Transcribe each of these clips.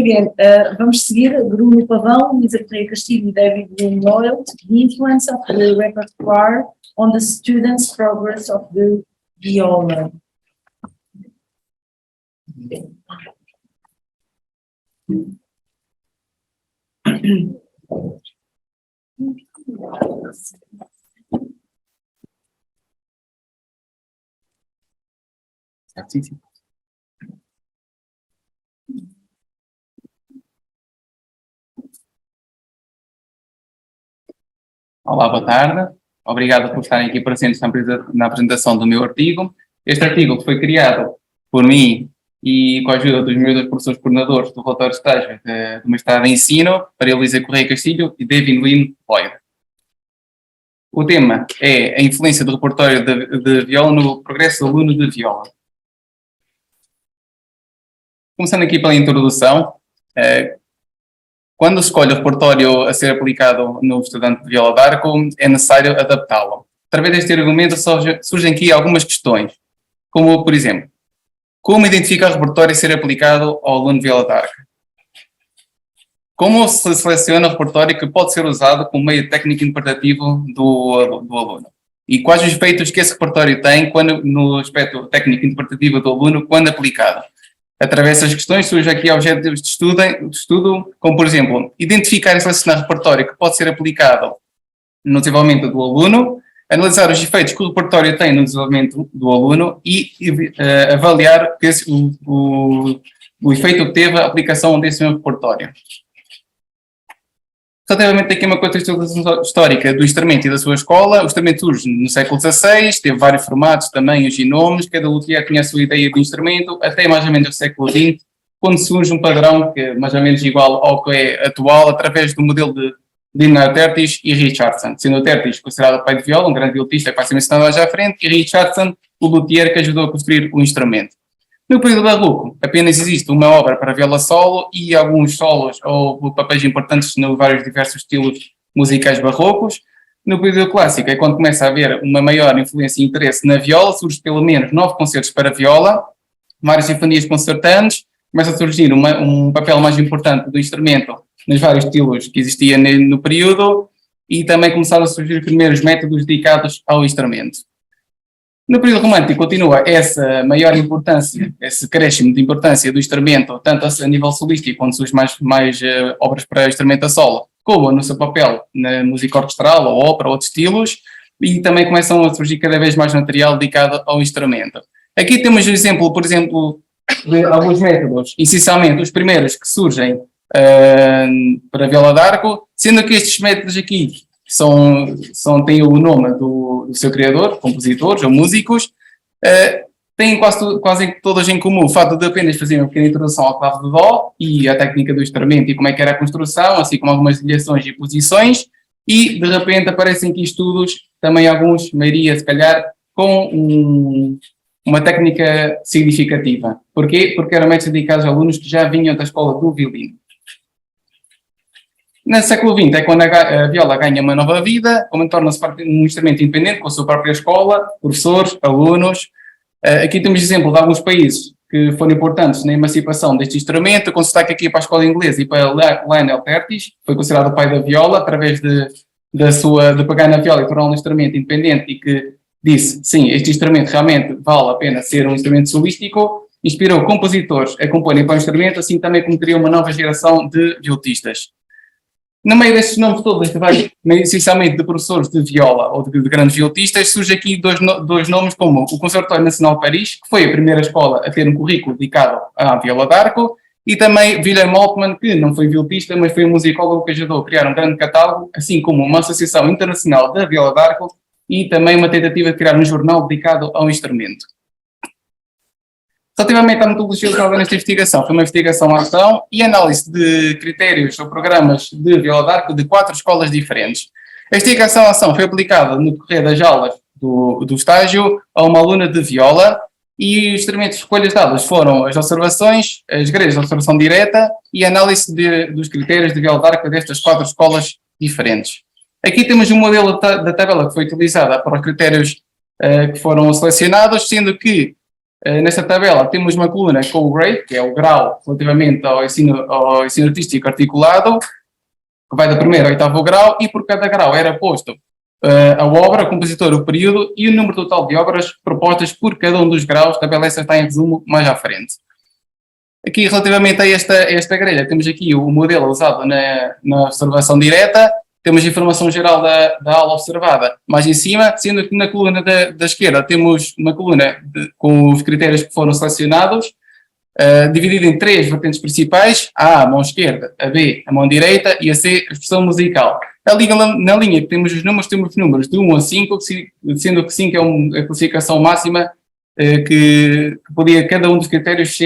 bien, vamos seguir. Bruno Pavão, Luísa Correia Castilho e David Bloom-Loyal, the influence of the repertoire on the students' progress of the viola. Olá, boa tarde. Obrigado por estarem aqui presentes na apresentação do meu artigo. Este artigo foi criado por mim e com a ajuda dos meus dois professores coordenadores do relatório de estágio do mestrado em ensino, para Luísa Correia Castilho e David Bloom-Loyal. O tema é a influência do repertório de viola no progresso do aluno de viola. Começando aqui pela introdução, quando se escolhe o repertório a ser aplicado no estudante de viola d'arco, é necessário adaptá-lo. Através deste argumento surgem aqui algumas questões, como, por exemplo, como identificar o repertório a ser aplicado ao aluno de viola d'arco? Como se seleciona o repertório que pode ser usado como meio técnico interpretativo do aluno? E quais os efeitos que esse repertório tem no aspecto técnico interpretativo do aluno quando aplicado? Através dessas questões surgem aqui objetivos de estudo, como por exemplo, identificar e selecionar repertório que pode ser aplicado no desenvolvimento do aluno, analisar os efeitos que o repertório tem no desenvolvimento do aluno e avaliar o efeito que teve a aplicação desse mesmo repertório. Relativamente aqui uma contextualização histórica do instrumento e da sua escola, o instrumento surge no século XVI, teve vários formatos, tamanhos e nomes, cada luthier tinha a sua ideia do instrumento, até mais ou menos o século XX, quando surge um padrão que é mais ou menos igual ao que é atual, através do modelo de Leonard Tertis e Richardson, sendo o Tertis considerado o pai de viola, um grande violista que vai ser mencionado mais à frente, e Richardson, o luthier que ajudou a construir o instrumento. No período barroco, apenas existe uma obra para viola solo e alguns solos ou papéis importantes nos vários diversos estilos musicais barrocos. No período clássico é quando começa a haver uma maior influência e interesse na viola, surge pelo menos 9 concertos para viola, várias sinfonias concertantes, começa a surgir um papel mais importante do instrumento nos vários estilos que existia no período e também começaram a surgir os primeiros métodos dedicados ao instrumento. No período romântico continua essa maior importância, esse crescimento de importância do instrumento, tanto a nível solístico, onde surgem mais obras para instrumento a solo, como no seu papel na música orquestral ou ópera ou outros estilos, e também começam a surgir cada vez mais material dedicado ao instrumento. Aqui temos o exemplo, por exemplo, de alguns métodos, essencialmente os primeiros que surgem para viola d'arco, sendo que estes métodos aqui têm o nome do seu criador, compositores ou músicos, têm quase todas em comum o fato de apenas fazer uma pequena introdução ao clave de dó e a técnica do instrumento e como é que era a construção, assim como algumas ligações e posições, e de repente aparecem aqui estudos, também alguns, maioria se calhar, com uma técnica significativa. Porquê? Porque eram métodos dedicados a alunos que já vinham da escola do violino. No século XX é quando a viola ganha uma nova vida, como torna-se um instrumento independente com a sua própria escola, professores, alunos. Aqui temos exemplo de alguns países que foram importantes na emancipação deste instrumento, com destaque aqui para a escola inglesa e para Lionel Tertis, que foi considerado o pai da viola, através de pegar na viola e tornar um instrumento independente e que disse, sim, este instrumento realmente vale a pena ser um instrumento solístico, inspirou compositores a comporem para o instrumento, assim também como criou uma nova geração de violistas. No meio destes nomes todos, essencialmente de professores de viola ou de grandes violistas, surge aqui dois nomes como o Conservatório Nacional de Paris, que foi a primeira escola a ter um currículo dedicado à viola d'arco, e também Wilhelm Moltmann, que não foi violista, mas foi um musicólogo que ajudou a criar um grande catálogo, assim como uma associação internacional da viola d'arco e também uma tentativa de criar um jornal dedicado ao instrumento. Relativamente à metodologia usada nesta investigação, foi uma investigação à ação e análise de critérios ou programas de viola d'arco de 4 escolas diferentes. A investigação à ação foi aplicada no decorrer das aulas do estágio a uma aluna de viola e os instrumentos de escolhas dadas foram as observações, as grelhas de observação direta e a análise dos critérios de viola d'arco destas 4 escolas diferentes. Aqui temos um modelo da tabela que foi utilizada para os critérios que foram selecionados, sendo que Nesta tabela temos uma coluna com o grade, que é o grau relativamente ao ensino artístico articulado, que vai do primeiro ao oitavo grau, e por cada grau era posto a obra, o compositor, o período e o número total de obras propostas por cada um dos graus. A tabela esta está em resumo mais à frente. Aqui, relativamente a esta grelha, temos aqui o modelo usado na observação direta, temos informação geral da aula observada mais em cima, sendo que na coluna da esquerda temos uma coluna com os critérios que foram selecionados, dividida em 3 vertentes principais: a mão esquerda, a B, a mão direita, e a C, a expressão musical. Na linha que temos os números de 1 a 5, sendo que 5 é a classificação máxima que podia cada um dos critérios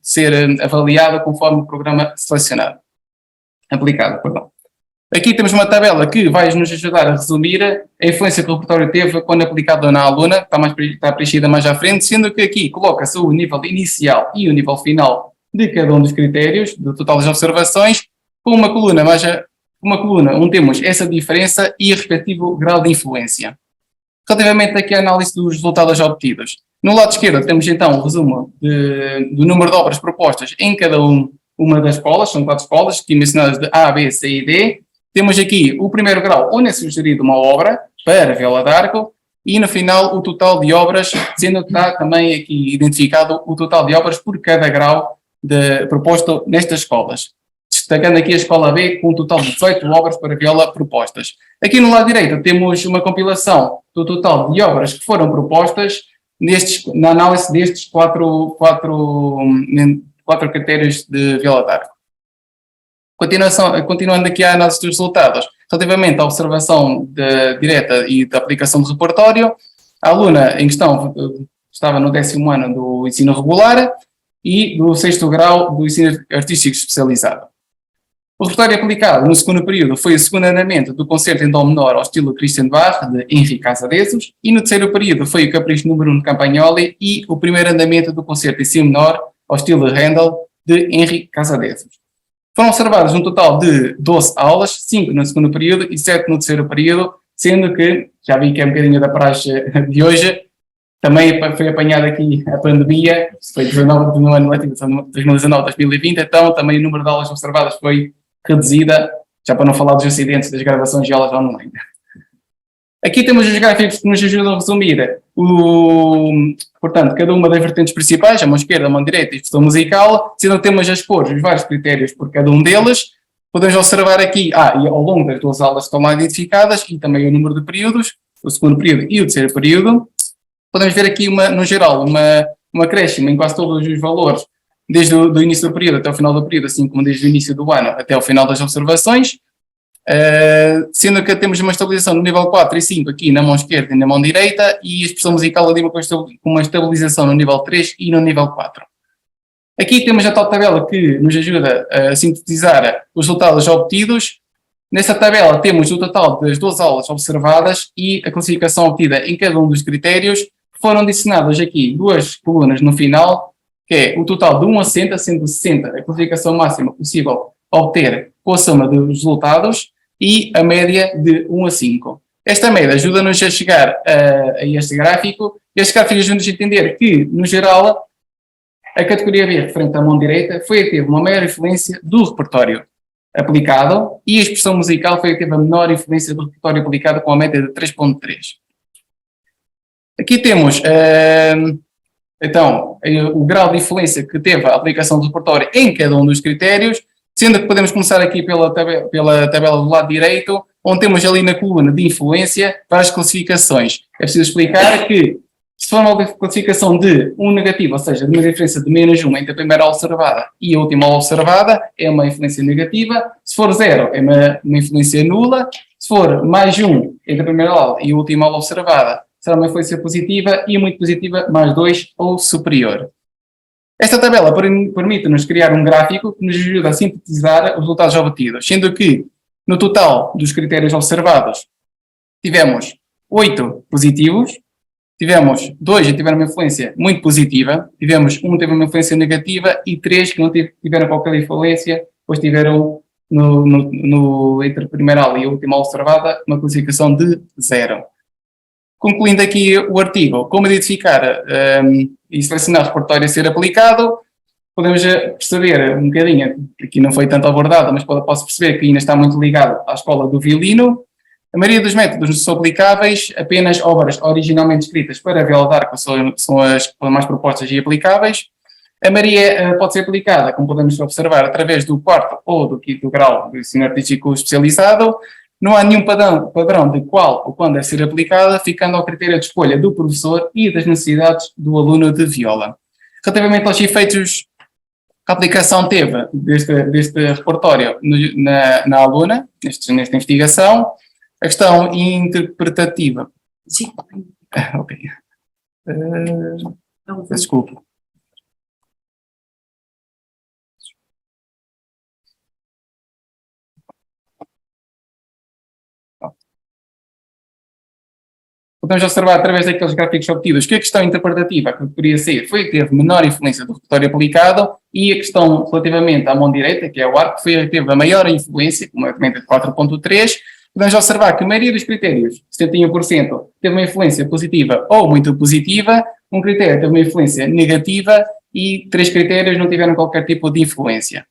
ser avaliado conforme o programa selecionado, aplicado, perdão. Aqui temos uma tabela que vai nos ajudar a resumir a influência que o repertório teve quando aplicado na aluna, está preenchida mais à frente, sendo que aqui coloca-se o nível inicial e o nível final de cada um dos critérios, do total das observações, com uma coluna onde temos essa diferença e o respectivo grau de influência. Relativamente aqui à análise dos resultados obtidos, no lado esquerdo temos então o resumo do número de obras propostas em cada uma das escolas, são 4 escolas, aqui mencionadas de A, B, C e D. Temos aqui o primeiro grau, onde é sugerida uma obra para viola d'arco, e no final o total de obras, sendo que está também aqui identificado o total de obras por cada grau proposto nestas escolas. Destacando aqui a escola B com um total de 18 obras para viola propostas. Aqui no lado direito temos uma compilação do total de obras que foram propostas na análise destes quatro critérios de viola d'arco. Continuando aqui a análise dos resultados, relativamente à observação direta e da aplicação do repertório, a aluna em questão estava no 10º ano do ensino regular e do 6º grau do ensino artístico especializado. O repertório aplicado no segundo período foi o segundo andamento do concerto em dó menor ao estilo Christian Bach, de Henri Casadezos, e no terceiro período foi o capricho número 1 de Campagnoli e o primeiro andamento do concerto em si menor ao estilo Handel, de Henri Casadezos. Foram observadas um total de 12 aulas, 5 no segundo período e 7 no terceiro período, sendo que, já vi que é um bocadinho da praxe de hoje, também foi apanhada aqui a pandemia, foi no ano letivo 2019-2020, então também o número de aulas observadas foi reduzida, já para não falar dos acidentes das gravações de aulas online. Aqui temos os gráficos que nos ajudam a resumir, portanto, cada uma das vertentes principais, a mão esquerda, a mão direita e a expressão musical, sendo que temos as cores, os vários critérios por cada um deles. Podemos observar aqui, e ao longo das 2 aulas estão lá identificadas, e também o número de períodos, o segundo período e o terceiro período. Podemos ver aqui, no geral, uma acréscimo em quase todos os valores, desde o início do período até o final do período, assim como desde o início do ano até o final das observações, sendo que temos uma estabilização no nível 4 e 5 aqui na mão esquerda e na mão direita, e a expressão musical ali com uma estabilização no nível 3 e no nível 4. Aqui temos a tal tabela que nos ajuda a sintetizar os resultados obtidos. Nessa tabela temos o total das 12 aulas observadas e a classificação obtida em cada um dos critérios. Foram adicionadas aqui 2 colunas no final, que é o total de 1 a 60, sendo 60 a classificação máxima possível a obter com a soma dos resultados, e a média de 1 a 5. Esta média ajuda-nos a chegar a este gráfico. Este gráfico ajuda-nos a entender que, no geral, a categoria B, referente à mão direita, foi a que teve uma maior influência do repertório aplicado, e a expressão musical foi a que teve a menor influência do repertório aplicado, com a média de 3.3. Aqui temos, então, o grau de influência que teve a aplicação do repertório em cada um dos critérios, sendo que podemos começar aqui pela tabela do lado direito, onde temos ali na coluna de influência várias classificações. É preciso explicar que, se for uma classificação de 1 negativo, ou seja, de uma diferença de menos 1 entre a primeira aula observada e a última aula observada, é uma influência negativa. Se for 0, é uma influência nula. Se for mais 1 entre a primeira aula e a última aula observada, será uma influência positiva, e muito positiva, mais 2 ou superior. Esta tabela permite-nos criar um gráfico que nos ajuda a sintetizar os resultados obtidos, sendo que, no total dos critérios observados, tivemos 8 positivos, tivemos 2 que tiveram uma influência muito positiva, tivemos 1 que teve uma influência negativa e 3 que não tiveram qualquer influência, pois tiveram, entre a primeira aula e a última aula observada, uma classificação de 0. Concluindo aqui o artigo, como identificar e selecionar o repertório a ser aplicado, podemos perceber um bocadinho, aqui não foi tanto abordado, mas posso perceber que ainda está muito ligado à escola do violino. A maioria dos métodos não são aplicáveis, apenas obras originalmente escritas para viola d'arco são as mais propostas e aplicáveis. A maioria pode ser aplicada, como podemos observar, através do quarto ou do quinto grau do ensino artístico especializado. Não há nenhum padrão de qual ou quando deve ser aplicada, ficando ao critério de escolha do professor e das necessidades do aluno de viola. Relativamente aos efeitos que a aplicação teve deste repertório na aluna, nesta investigação, a questão interpretativa. Sim. Ok. Desculpa. Podemos observar através daqueles gráficos obtidos que a questão interpretativa que poderia ser foi que teve menor influência do repertório aplicado e a questão relativamente à mão direita, que é o arco, teve a maior influência, concretamente de 4.3. Podemos observar que a maioria dos critérios, 71%, teve uma influência positiva ou muito positiva, um critério teve uma influência negativa e 3 critérios não tiveram qualquer tipo de influência.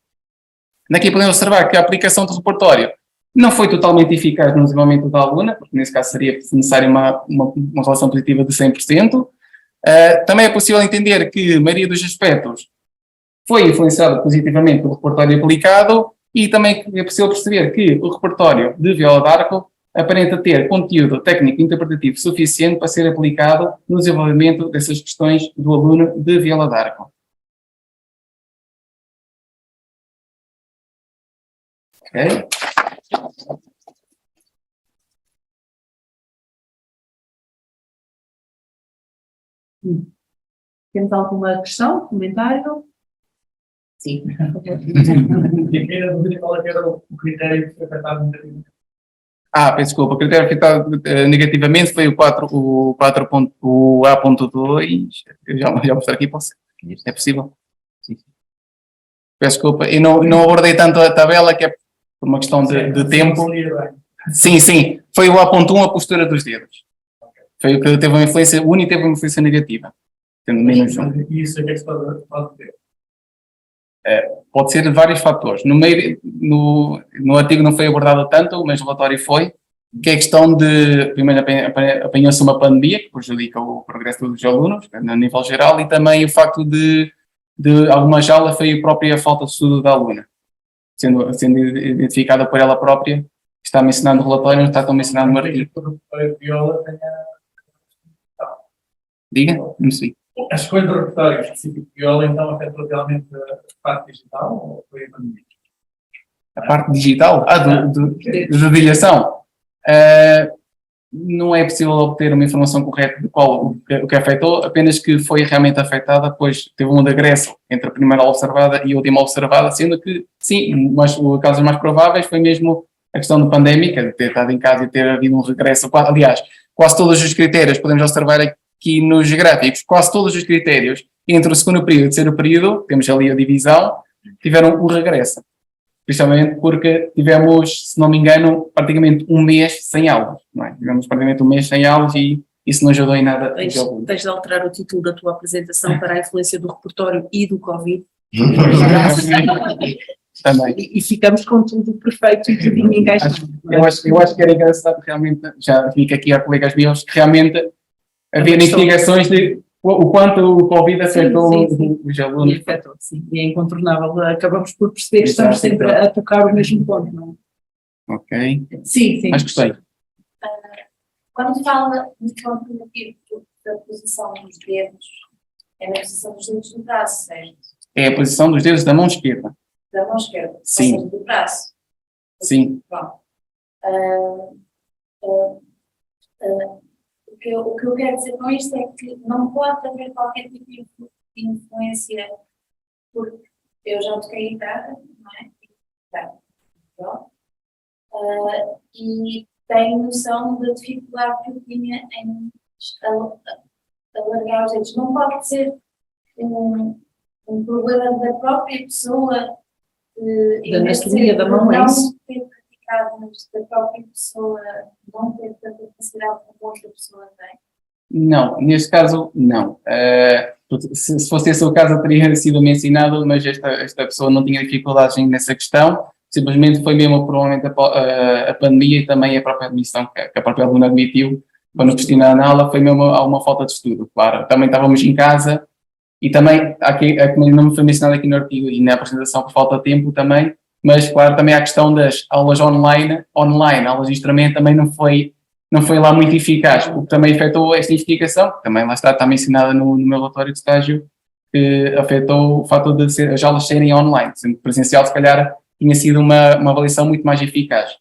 Daqui podemos observar que a aplicação do repertório não foi totalmente eficaz no desenvolvimento da aluna, porque nesse caso seria necessária uma relação positiva de 100%. Também é possível entender que a maioria dos aspectos foi influenciada positivamente pelo repertório aplicado e também é possível perceber que o repertório de viola d'arco aparenta ter conteúdo técnico e interpretativo suficiente para ser aplicado no desenvolvimento dessas questões do aluno de viola d'arco. Ok? Temos alguma questão, comentário? Sim. E era dúvida qual era o critério que foi afetado negativamente. Peço desculpa, o critério afetado negativamente foi o A.2. Eu já vou mostrar aqui, posso? É possível? Sim. Peço desculpa, eu não abordei tanto a tabela, que é por uma questão de tempo. Sim, foi o A.1, a postura dos dedos. Foi o que teve uma influência, o único teve uma influência negativa. Tendo menos um. E isso é que se pode ter. Pode ser de vários fatores. No artigo não foi abordado tanto, mas no relatório foi, que é a questão de, primeiro apanhou-se uma pandemia, que prejudica o progresso dos alunos, a nível geral, e também o facto de algumas aulas foi a própria falta de estudo da aluna, sendo identificada por ela própria, está mencionado no relatório, não está tão mencionado no artigo. Diga? Não sei. A escolha do repertório específico de viola, então, afetou realmente a parte digital ou foi a pandemia? A parte digital? De dedilhação. Não é possível obter uma informação correta de qual o que afetou, apenas que foi realmente afetada, pois teve um regresso entre a primeira observada e a última observada, sendo que, sim, mas os casos mais prováveis foi mesmo a questão da pandémica, de ter estado em casa e ter havido um regresso. Aliás, quase todos os critérios, podemos observar aqui nos gráficos, quase todos os critérios entre o segundo período e o terceiro período, temos ali a divisão, tiveram o regresso. Principalmente porque tivemos, se não me engano, praticamente um mês sem aulas, não é? Tivemos praticamente um mês sem aulas e isso não ajudou em nada. Tens de alterar o título da tua apresentação para a influência do repertório e do Covid. Também. E ficamos com tudo perfeito e tudo encaixado. Eu acho que era engraçado, realmente, já fico aqui a colegas meus, que realmente havia investigações de o quanto o Covid afetou os alunos. E afetou, sim. E é incontornável. Acabamos por perceber que estamos sempre a tocar o mesmo ponto, não é? Ok. Sim. Mas gostei. Quando fala de ponto negativo da posição dos dedos, é na posição dos dedos do braço, certo? É a posição dos dedos da mão esquerda. Da mão esquerda, Sim. ou seja, do braço. Sim. Bom. O que eu quero dizer com isto é que não pode haver qualquer tipo de influência, porque eu já toquei guitarra, não é? E tenho noção da dificuldade que eu tinha em alargar os dedos. Não pode ser um problema da própria pessoa, da anatomia da mão, é isso? ter queixadas da própria pessoa não ter tanta capacidade como outra pessoa tem? Não, neste caso, não. Se fosse esse o caso, eu teria sido mencionado, mas esta pessoa não tinha dificuldades nessa questão, simplesmente foi mesmo provavelmente a pandemia e também a própria admissão que a própria aluna admitiu, quando questionar na aula, foi mesmo uma falta de estudo, claro. Também estávamos em casa e também, como não me foi mencionado aqui no artigo e na apresentação por falta de tempo também, mas claro, também a questão das aulas online, aulas de instrumento também não foi lá muito eficaz, o que também afetou esta investigação, que também lá está mencionada no meu relatório de estágio, que afetou o fato de as aulas serem online, sendo que presencial se calhar tinha sido uma avaliação muito mais eficaz.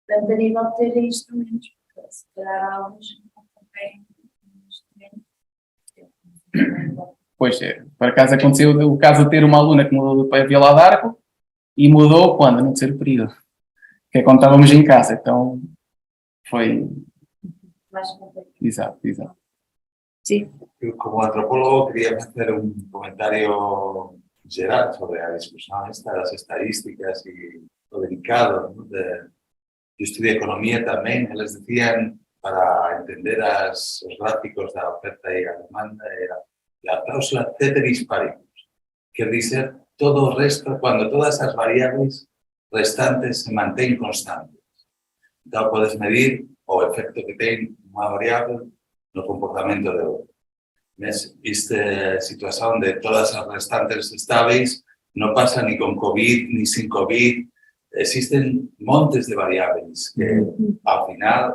Portanto, a nível de ter instrumentos, porque se calhar há aulas que não têm instrumentos. Pois, por acaso aconteceu o caso de ter uma aluna que mudou para Vila d'Arco e mudou quando? No terceiro período, que é quando estávamos em casa, então foi... Mais complicado. Exato. Sí. Yo, como antropólogo, quería hacer un comentario general sobre la discusión esta, las estadísticas y lo delicado, ¿no? Yo estudié economía también, les decían, para entender los gráficos de la oferta y la demanda, era la cláusula ceteris paribus, que dice todo el resto, cuando todas esas variables restantes se mantienen constantes. Entonces puedes medir o efecto que tiene una variable no comportamiento de outra. Esta situación de todas las restantes estables no pasa ni con COVID ni sin COVID. Existen montes de variables que al final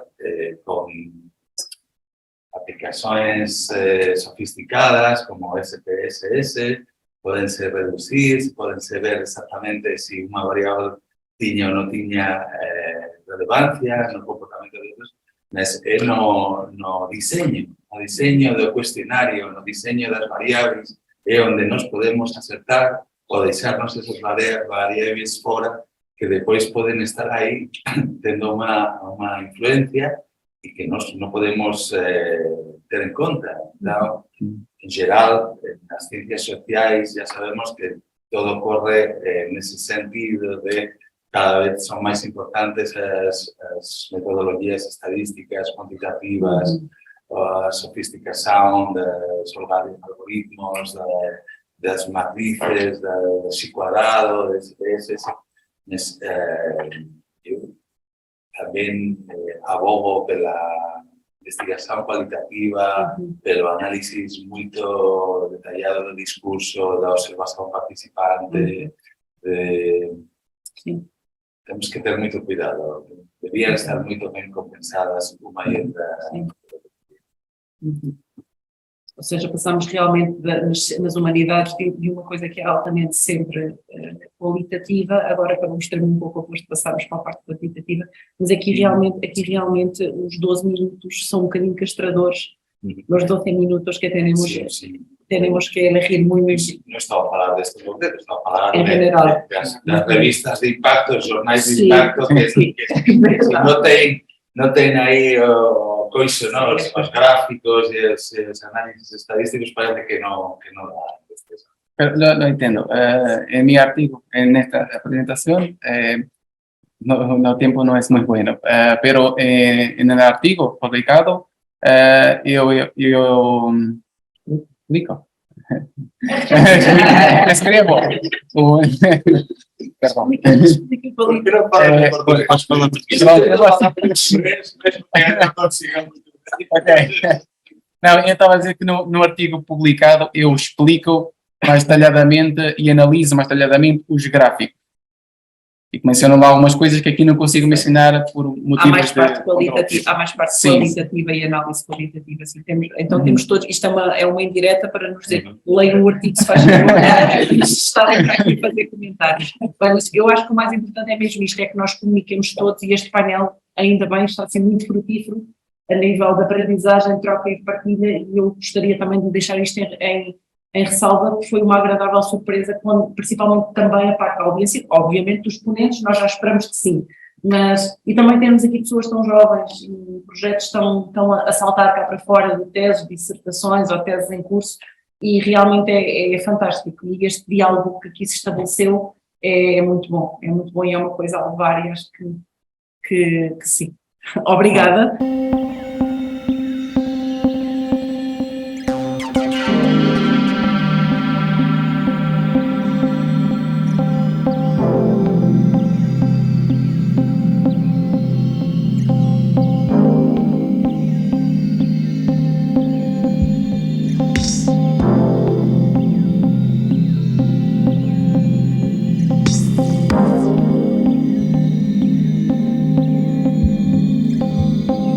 con aplicaciones sofisticadas como SPSS pueden ser reducidas, pueden ser ver exactamente si una variable tiene o no tiene relevancia no comportamiento de otros. Mas no diseño do cuestionario, no diseño das variables, é onde nós podemos acertar ou deixarnos esas variables fora que depois poden estar aí tendo uma influencia e que nós não podemos ter em conta. Então, em geral, nas ciências sociais já sabemos que todo ocorre nesse sentido de cada vez son más importantes las metodologías estadísticas, cuantitativas, la sofisticación de los algoritmos, de las matrices, del psi cuadrado, de SPS. Yo también abogo por la investigación cualitativa, pelo análisis muy detallado del discurso, de la observación participante, Sim. Temos que ter muito cuidado. Deviam estar muito bem compensadas uma e outra. Ou seja, passamos realmente nas humanidades de uma coisa que é altamente sempre qualitativa, agora para um extremo um pouco oposto passamos para a parte quantitativa, mas aqui realmente os 12 minutos são um bocadinho castradores, os 12 minutos que tenemos que elegir muy bien. No estamos a falar de este concreto, estamos a falar en general. Das revistas de impacto, os jornais de impacto, que no tienen ahí coiso, ¿no? Los gráficos y los análisis estadísticos parece que no da. Pero lo entiendo. En mi artículo, en esta presentación, el tiempo no es muy bueno, pero en el artículo publicado, yo publico. Escribo. Perdón. Não, eu estava a dizer que no artigo publicado eu explico mais detalhadamente e analiso mais detalhadamente os gráficos. E que menciono lá algumas coisas que aqui não consigo mencionar por motivos há mais parte de qualitativa, há mais parte Sim. qualitativa e análise qualitativa. Assim, temos todos, isto é uma indireta para nos dizer, leiam o artigo se faz favor, estarem aqui a fazer comentários. Mas eu acho que o mais importante é mesmo isto, é que nós comuniquemos todos e este painel, ainda bem, está a ser muito frutífero a nível de aprendizagem, troca e partilha, e eu gostaria também de deixar isto em ressalva, que foi uma agradável surpresa, principalmente também a parte da audiência, obviamente dos ponentes, nós já esperamos que sim, e também temos aqui pessoas tão jovens, e projetos estão a saltar cá para fora de teses, dissertações ou teses em curso, e realmente é fantástico, e este diálogo que aqui se estabeleceu é muito bom e é uma coisa a levar e acho que sim. Obrigada.